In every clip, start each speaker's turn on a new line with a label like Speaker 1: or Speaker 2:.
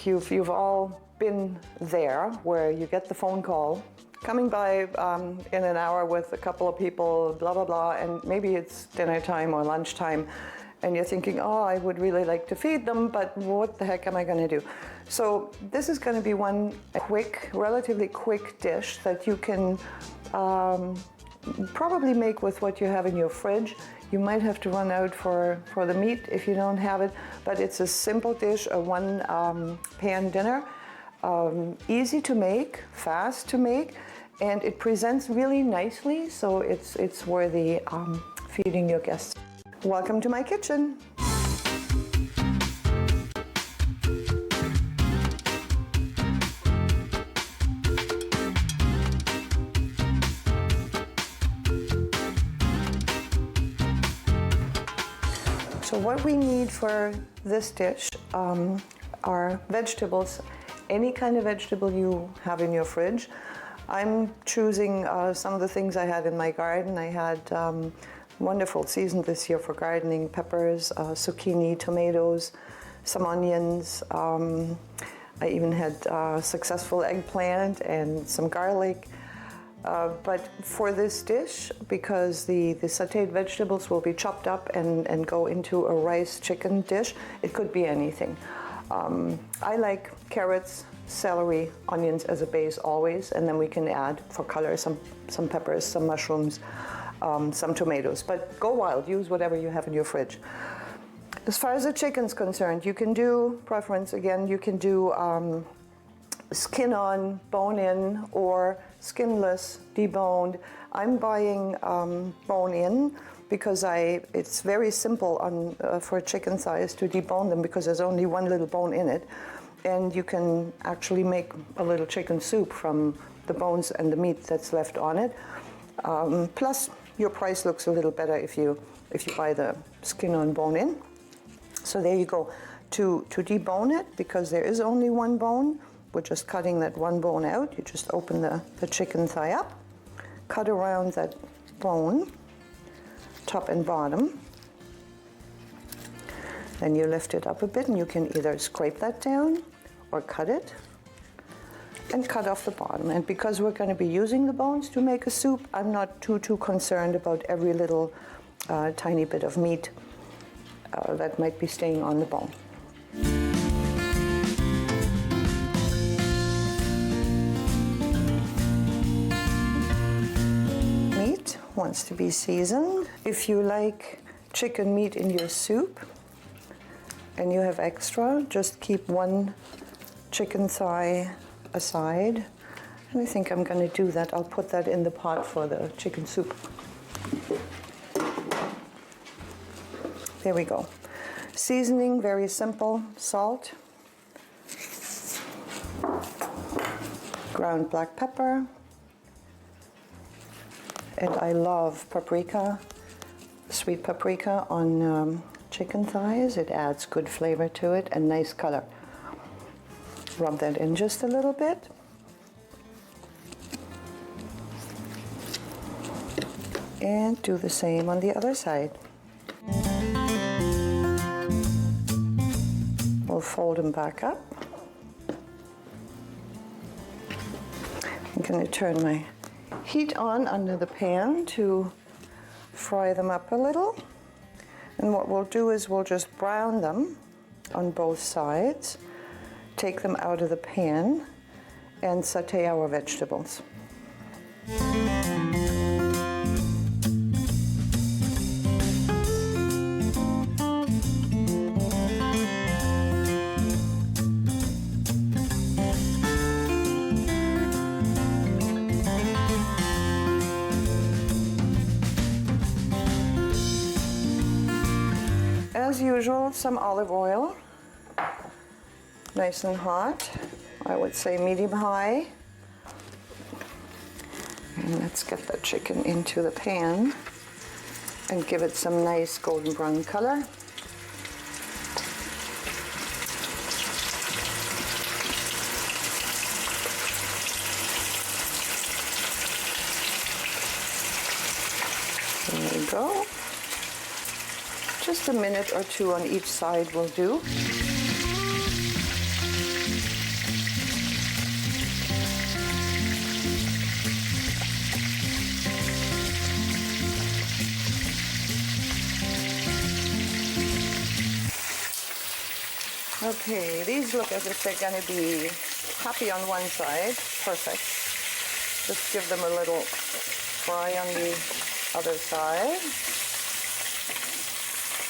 Speaker 1: you've all been there, where you get the phone call, coming by in an hour with a couple of people, blah, blah, blah, and maybe it's dinner time or lunchtime, and you're thinking, oh, I would really like to feed them, but what the heck am I going to do? So this is going to be one quick, relatively quick dish that you can probably make with what you have in your fridge. You might have to run out for the meat if you don't have it, but it's a simple dish, a one pan dinner. Easy to make, fast to make, and it presents really nicely, so it's worthy feeding your guests. Welcome to my kitchen. So what we need for this dish are vegetables, any kind of vegetable you have in your fridge. I'm choosing some of the things I had in my garden. I had wonderful season this year for gardening: peppers, zucchini, tomatoes, some onions. I even had successful eggplant and some garlic. But for this dish, because the sautéed vegetables will be chopped up and go into a rice chicken dish, it could be anything. I like carrots, celery, onions as a base always, and then we can add for color some peppers, some mushrooms, some tomatoes. But go wild, use whatever you have in your fridge. As far as the chicken's concerned, you can do, preference again, you can do skin on, bone in, or skinless, deboned. I'm buying bone in because it's very simple for chicken thighs to debone them, because there's only one little bone in it, and you can actually make a little chicken soup from the bones and the meat that's left on it. Plus, your price looks a little better if you buy the skin on, bone in. So there you go. To debone it, because there is only one bone, we're just cutting that one bone out. You just open the chicken thigh up, cut around that bone, top and bottom. Then you lift it up a bit, and you can either scrape that down or cut it and cut off the bottom. And because we're going to be using the bones to make a soup, I'm not too concerned about every little tiny bit of meat that might be staying on the bone. Meat wants to be seasoned. If you like chicken meat in your soup and you have extra, just keep one chicken thigh aside. And I think I'm going to do that. I'll put that in the pot for the chicken soup. There we go. Seasoning, very simple. Salt, ground black pepper, and I love paprika, sweet paprika on chicken thighs. It adds good flavor to it and nice color. Rub that in just a little bit. And do the same on the other side. We'll fold them back up. I'm going to turn my heat on under the pan to fry them up a little. And what we'll do is we'll just brown them on both sides, take them out of the pan, and saute our vegetables. As usual, some olive oil, nice and hot. I would say medium high. And let's get the chicken into the pan and give it some nice golden brown color. There we go. Just a minute or two on each side will do. Okay, these look as if they're going to be happy on one side. Perfect. Just give them a little fry on the other side.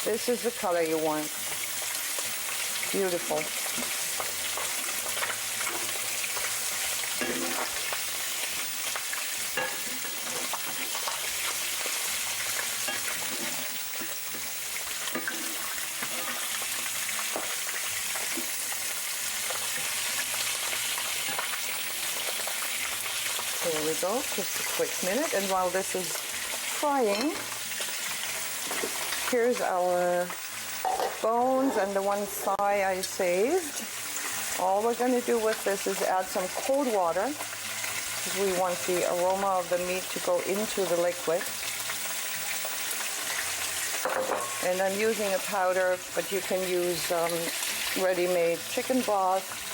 Speaker 1: This is the color you want. Beautiful. There we go, just a quick minute. And while this is frying, here's our bones and the one thigh I saved. All we're going to do with this is add some cold water, because we want the aroma of the meat to go into the liquid. And I'm using a powder, but you can use ready-made chicken broth.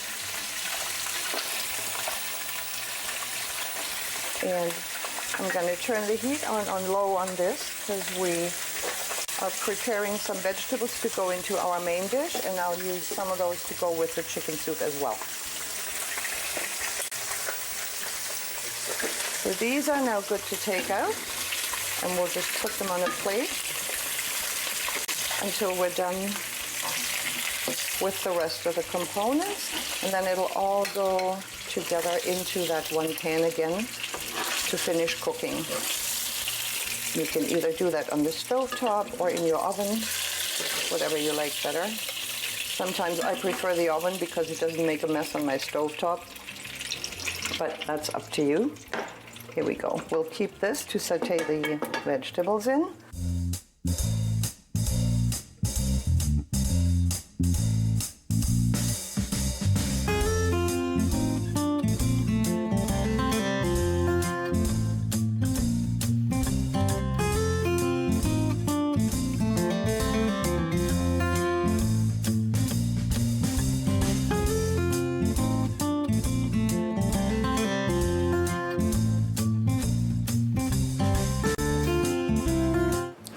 Speaker 1: And I'm going to turn the heat on low on this, because we are preparing some vegetables to go into our main dish, and I'll use some of those to go with the chicken soup as well. So these are now good to take out, and we'll just put them on a plate until we're done with the rest of the components, and then it'll all go together into that one pan again to finish cooking. You can either do that on the stove top or in your oven, whatever you like better. Sometimes I prefer the oven because it doesn't make a mess on my stove top, but that's up to you. Here we go. We'll keep this to saute the vegetables in.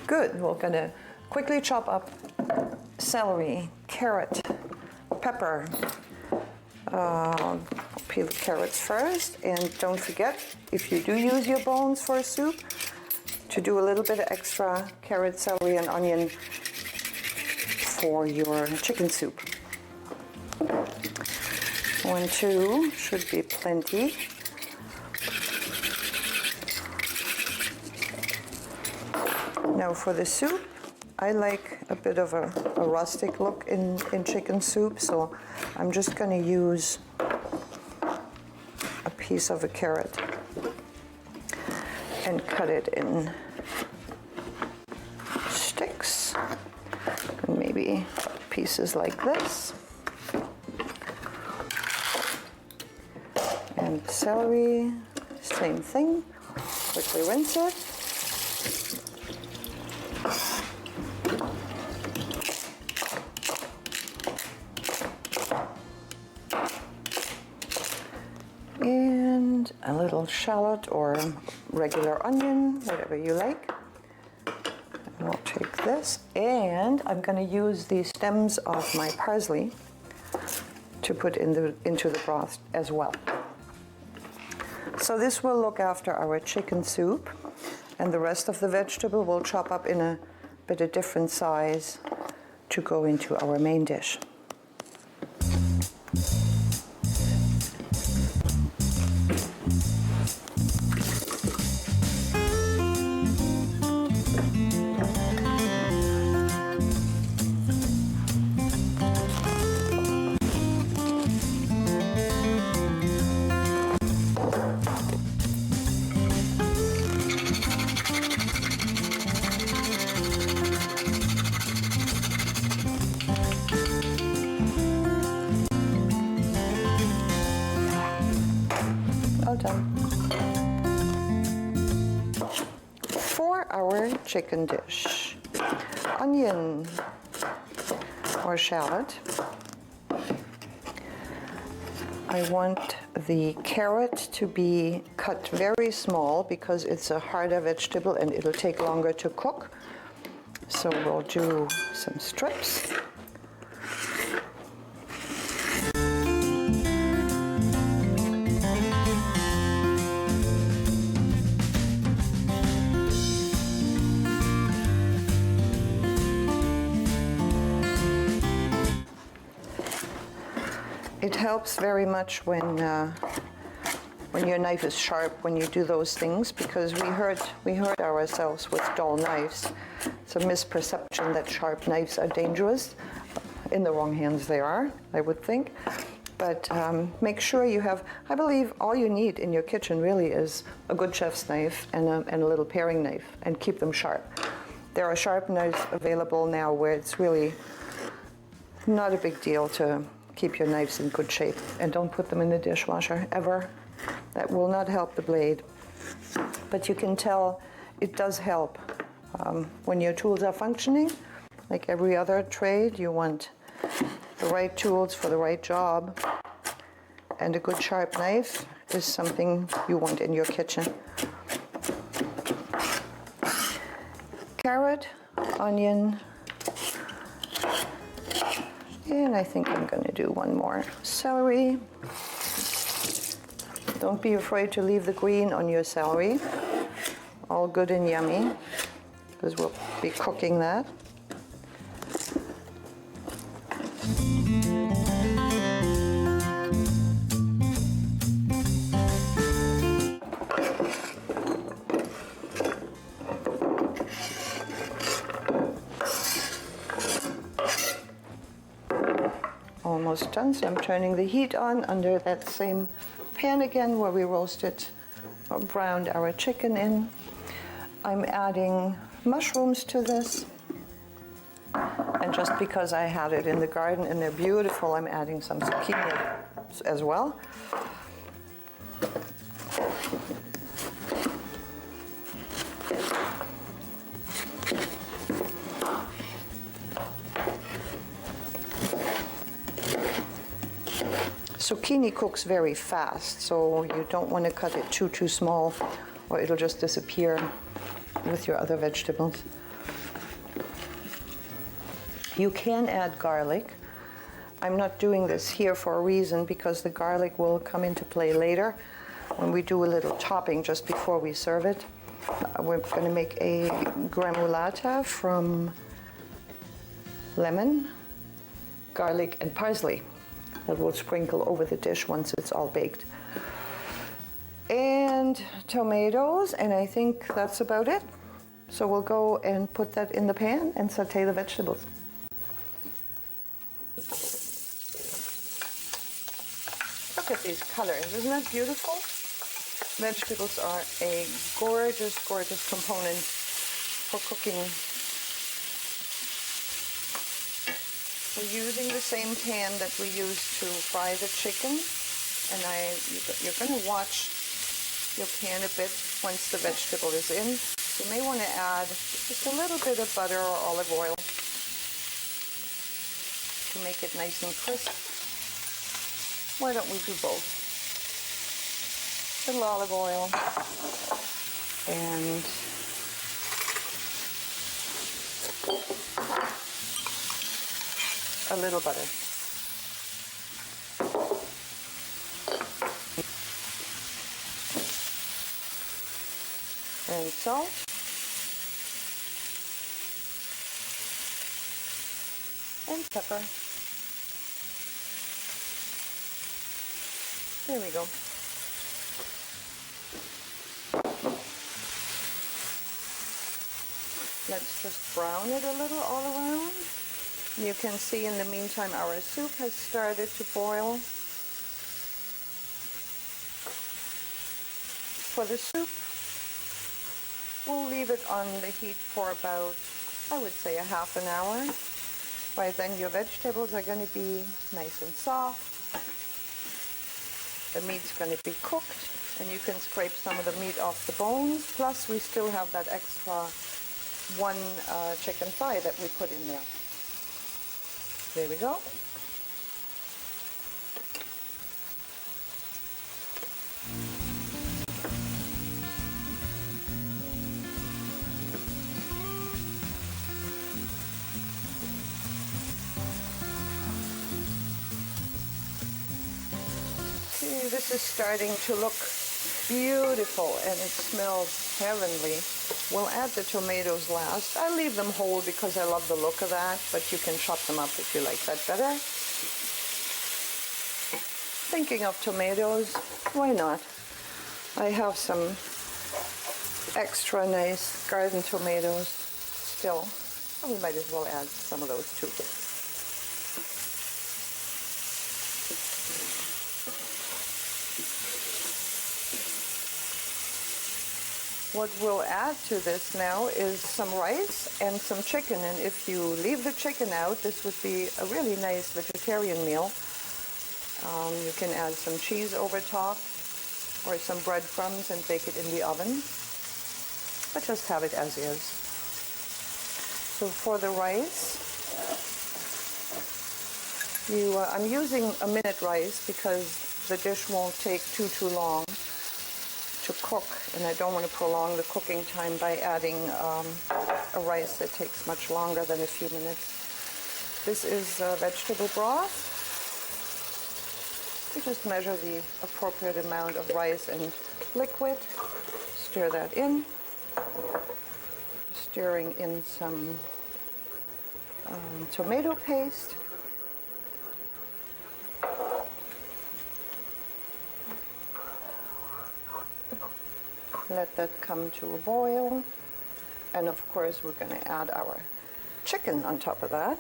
Speaker 1: Good. We're going to quickly chop up celery, carrot, pepper. Peel the carrots first, and don't forget, if you do use your bones for a soup, to do a little bit of extra carrot, celery, and onion for your chicken soup. 1, 2 should be plenty. Now for the soup, I like a bit of a rustic look in chicken soup, so I'm just going to use a piece of a carrot and cut it in sticks, and maybe pieces like this. And celery, same thing, quickly rinse it. And a little shallot or regular onion, whatever you like. And we'll take this, and I'm going to use the stems of my parsley to put into the broth as well. So this will look after our chicken soup, and the rest of the vegetable we'll chop up in a bit of different size to go into our main dish. All done. For our chicken dish, onion or shallot. I want the carrot to be cut very small because it's a harder vegetable and it'll take longer to cook. So we'll do some strips. It helps very much when your knife is sharp when you do those things, because we hurt ourselves with dull knives. It's a misperception that sharp knives are dangerous. In the wrong hands they are, I would think. But make sure you have, I believe all you need in your kitchen really is a good chef's knife and a little paring knife, and keep them sharp. There are sharp knives available now where it's really not a big deal to keep your knives in good shape, and don't put them in the dishwasher ever. That will not help the blade. But you can tell it does help when your tools are functioning. Like every other trade, you want the right tools for the right job, and a good sharp knife is something you want in your kitchen. Carrot, onion, and I think I'm going to do one more. Celery. Don't be afraid to leave the green on your celery. All good and yummy, because we'll be cooking that. Almost done, so I'm turning the heat on under that same pan again where we roasted or browned our chicken in. I'm adding mushrooms to this, and just because I had it in the garden and they're beautiful, I'm adding some zucchini as well. Zucchini cooks very fast, so you don't want to cut it too small, or it'll just disappear with your other vegetables. You can add garlic. I'm not doing this here for a reason, because the garlic will come into play later when we do a little topping just before we serve it. We're going to make a gremolata from lemon, garlic, and parsley that we'll sprinkle over the dish once it's all baked. And tomatoes, and I think that's about it. So we'll go and put that in the pan and saute the vegetables. Look at these colors, isn't that beautiful? Vegetables are a gorgeous, gorgeous component for cooking. We're using the same pan that we use to fry the chicken, and you're going to watch your pan a bit once the vegetable is in. You may want to add just a little bit of butter or olive oil to make it nice and crisp. Why don't we do both? A little olive oil and a little butter. And salt. And pepper. There we go. Let's just brown it a little all around. You can see in the meantime our soup has started to boil. For the soup, we'll leave it on the heat for about, I would say, a half an hour. By then your vegetables are going to be nice and soft. The meat's going to be cooked, and you can scrape some of the meat off the bones. Plus we still have that extra one chicken thigh that we put in there. There we go. Okay, this is starting to look beautiful and it smells heavenly. We'll add the tomatoes last. I leave them whole because I love the look of that, but you can chop them up if you like that better. Thinking of tomatoes, why not? I have some extra nice garden tomatoes still, so we might as well add some of those too. What we'll add to this now is some rice and some chicken, and if you leave the chicken out, this would be a really nice vegetarian meal. You can add some cheese over top or some breadcrumbs and bake it in the oven, but just have it as is. So for the rice, I'm using a minute rice because the dish won't take too long to cook, and I don't want to prolong the cooking time by adding a rice that takes much longer than a few minutes. This is vegetable broth. You just measure the appropriate amount of rice and liquid, stir that in, stirring in some tomato paste. Let that come to a boil, and of course we're going to add our chicken on top of that.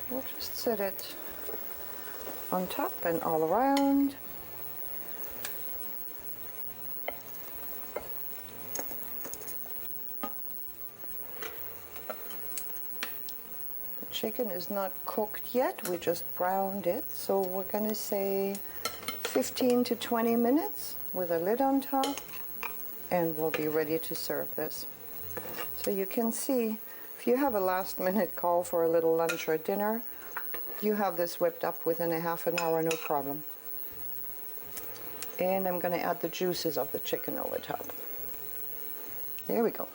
Speaker 1: We'll just set it on top and all around. Chicken is not cooked yet, we just browned it, so we're going to say 15 to 20 minutes with a lid on top, and we'll be ready to serve this. So you can see, if you have a last minute call for a little lunch or dinner, you have this whipped up within a half an hour, no problem. And I'm going to add the juices of the chicken over top. There we go.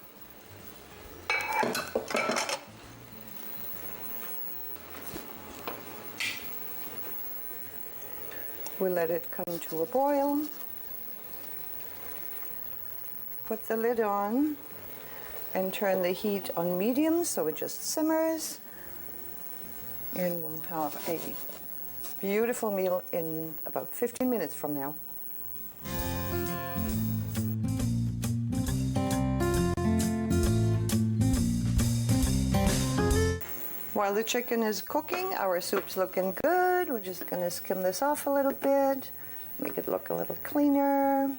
Speaker 1: We'll let it come to a boil. Put the lid on and turn the heat on medium so it just simmers. And we'll have a beautiful meal in about 15 minutes from now. While the chicken is cooking, our soup's looking good. We're just going to skim this off a little bit, make it look a little cleaner.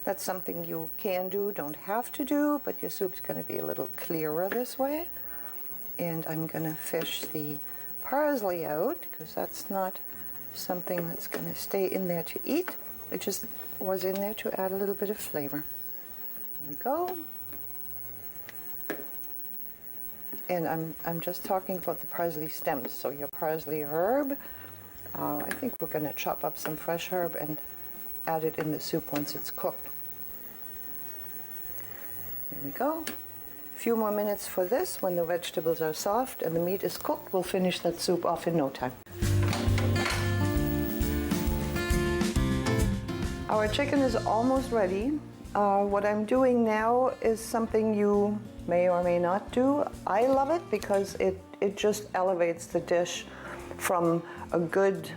Speaker 1: That's something you can do, don't have to do, but your soup's going to be a little clearer this way. And I'm going to fish the parsley out because that's not something that's going to stay in there to eat. It just was in there to add a little bit of flavor. There we go. And I'm just talking about the parsley stems, so your parsley herb. I think we're going to chop up some fresh herb and add it in the soup once it's cooked. There we go. A few more minutes for this. When the vegetables are soft and the meat is cooked, we'll finish that soup off in no time. Our chicken is almost ready. What I'm doing now is something you may or may not do. I love it because it just elevates the dish from a good,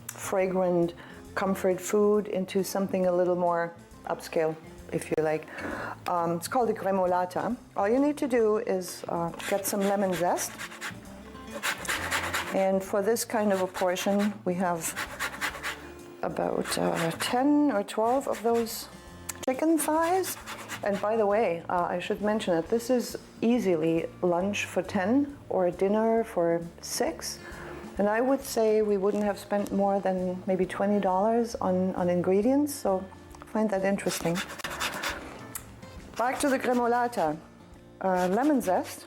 Speaker 1: fragrant comfort food into something a little more upscale, if you like. It's called a gremolata. All you need to do is get some lemon zest. And for this kind of a portion, we have about 10 or 12 of those chicken thighs. And by the way, I should mention that this is easily lunch for 10 or dinner for 6. And I would say we wouldn't have spent more than maybe $20 on ingredients, so I find that interesting. Back to the gremolata. Lemon zest.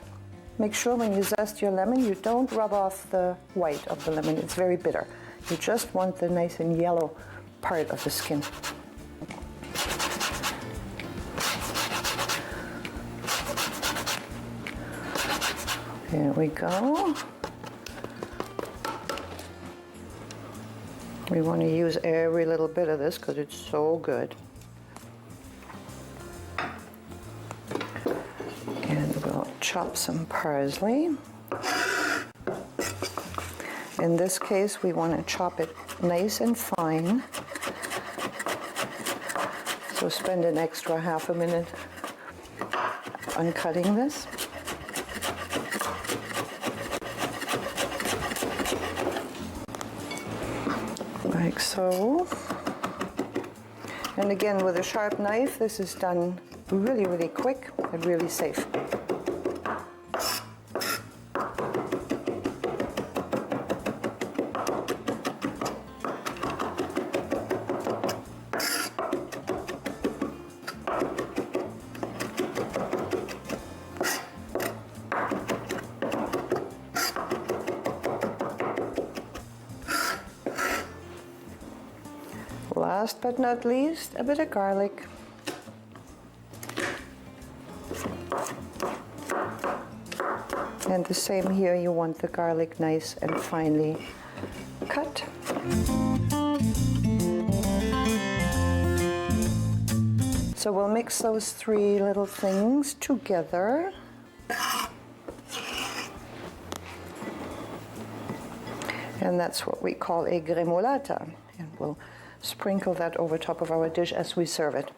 Speaker 1: Make sure when you zest your lemon, you don't rub off the white of the lemon. It's very bitter. You just want the nice and yellow part of the skin. Here we go. We want to use every little bit of this because it's so good. chop some parsley. In this case, we want to chop it nice and fine. So spend an extra half a minute on cutting this. Like so. And again, with a sharp knife, this is done really, really quick and really safe. Last but not least, a bit of garlic. And the same here, you want the garlic nice and finely cut. So we'll mix those three little things together. And that's what we call a gremolata. And we'll sprinkle that over top of our dish as we serve it.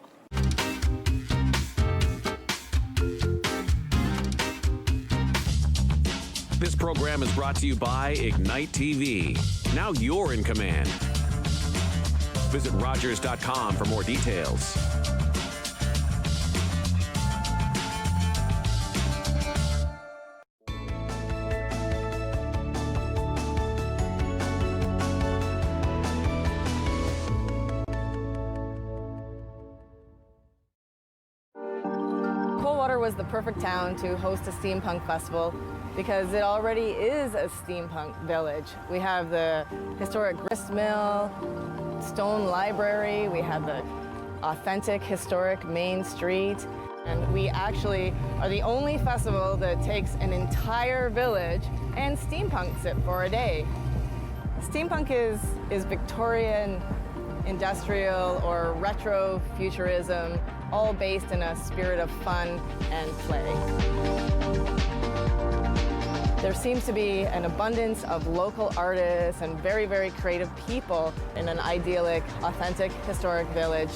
Speaker 2: This program is brought to you by Ignite TV. Now you're in command. Visit Rogers.com for more details.
Speaker 3: Coldwater was the perfect town to host a steampunk festival because it already is a steampunk village. We have the historic grist mill, stone library, we have the authentic historic main street, and we actually are the only festival that takes an entire village and steampunks it for a day. Steampunk is Victorian industrial or retro futurism, all based in a spirit of fun and play. There seems to be an abundance of local artists and very, very creative people in an idyllic, authentic, historic village.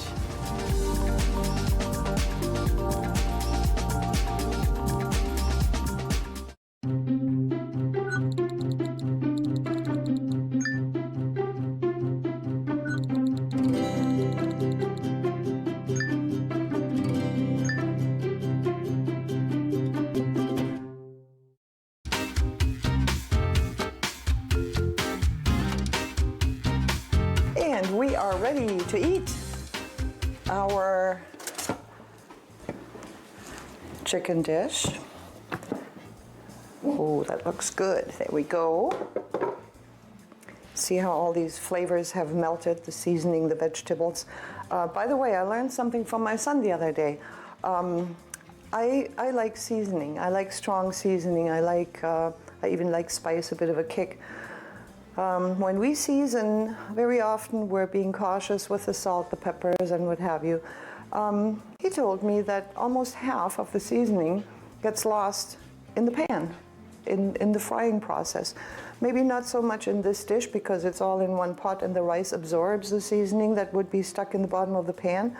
Speaker 1: And we are ready to eat our chicken dish. Oh, that looks good. There we go. See how all these flavors have melted, the seasoning, the vegetables. By the way, I learned something from my son the other day. I like seasoning. I like strong seasoning. I even like spice, a bit of a kick. When we season, very often we're being cautious with the salt, the peppers, and what have you. He told me that almost half of the seasoning gets lost in the pan, in the frying process. Maybe not so much in this dish because it's all in one pot and the rice absorbs the seasoning that would be stuck in the bottom of the pan.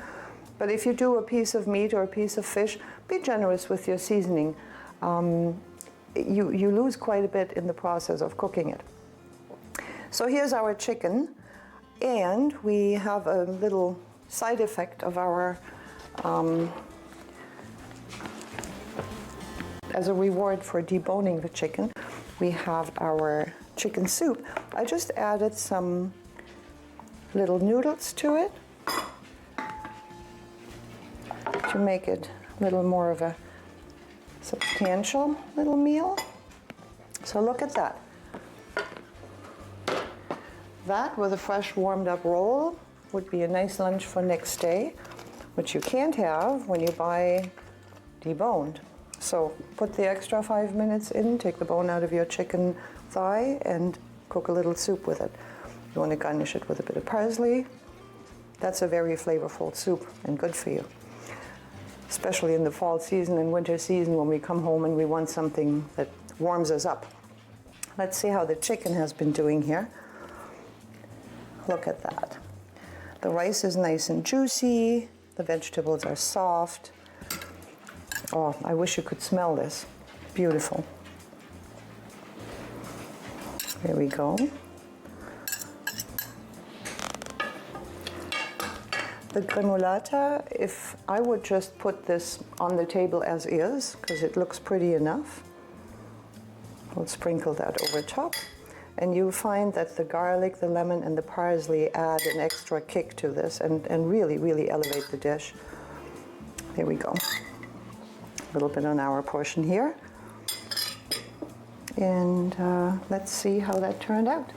Speaker 1: But if you do a piece of meat or a piece of fish, be generous with your seasoning. You lose quite a bit in the process of cooking it. So here's our chicken, and we have a little side effect of our, as a reward for deboning the chicken, we have our chicken soup. I just added some little noodles to it to make it a little more of a substantial little meal. So look at that. That with a fresh warmed up roll would be a nice lunch for next day, which you can't have when you buy deboned. So put the extra 5 minutes in, take the bone out of your chicken thigh and cook a little soup with it. You want to garnish it with a bit of parsley. That's a very flavorful soup and good for you. especially in the fall season and winter season when we come home and we want something that warms us up. Let's see how the chicken has been doing here. Look at that. The rice is nice and juicy. The vegetables are soft. Oh, I wish you could smell this. Beautiful. There we go. The gremolata, if I would just put this on the table as is, because it looks pretty enough. We'll sprinkle that over top. And you'll find that the garlic, the lemon, and the parsley add an extra kick to this and really, really elevate the dish. There we go. A little bit on our portion here. And let's see how that turned out.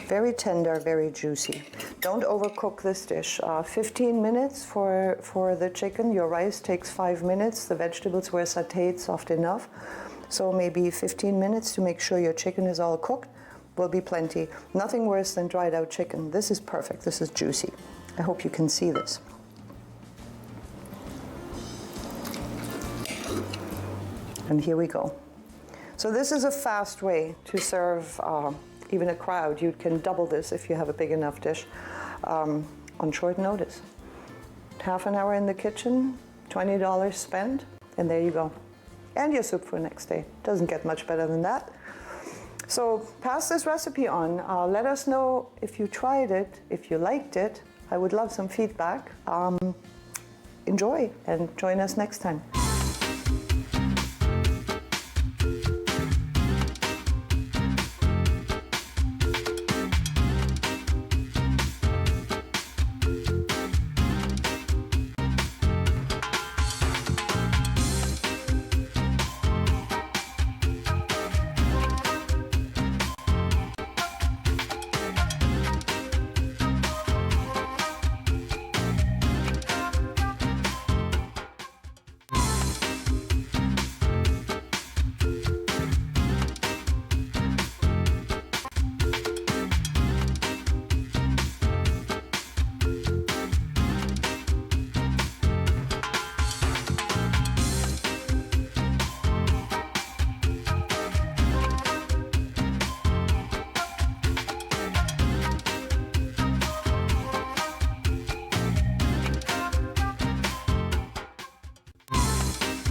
Speaker 1: Very tender, very juicy. Don't overcook this dish. 15 minutes for the chicken. Your rice takes 5 minutes. The vegetables were sautéed soft enough. So maybe 15 minutes to make sure your chicken is all cooked will be plenty. Nothing worse than dried out chicken. This is perfect. This is juicy. I hope you can see this. And here we go. So this is a fast way to serve even a crowd. You can double this if you have a big enough dish on short notice. Half an hour in the kitchen, $20 spent, and there you go. And your soup for next day. Doesn't get much better than that. So pass this recipe on. Let us know if you tried it, if you liked it. I would love some feedback. Enjoy and join us next time.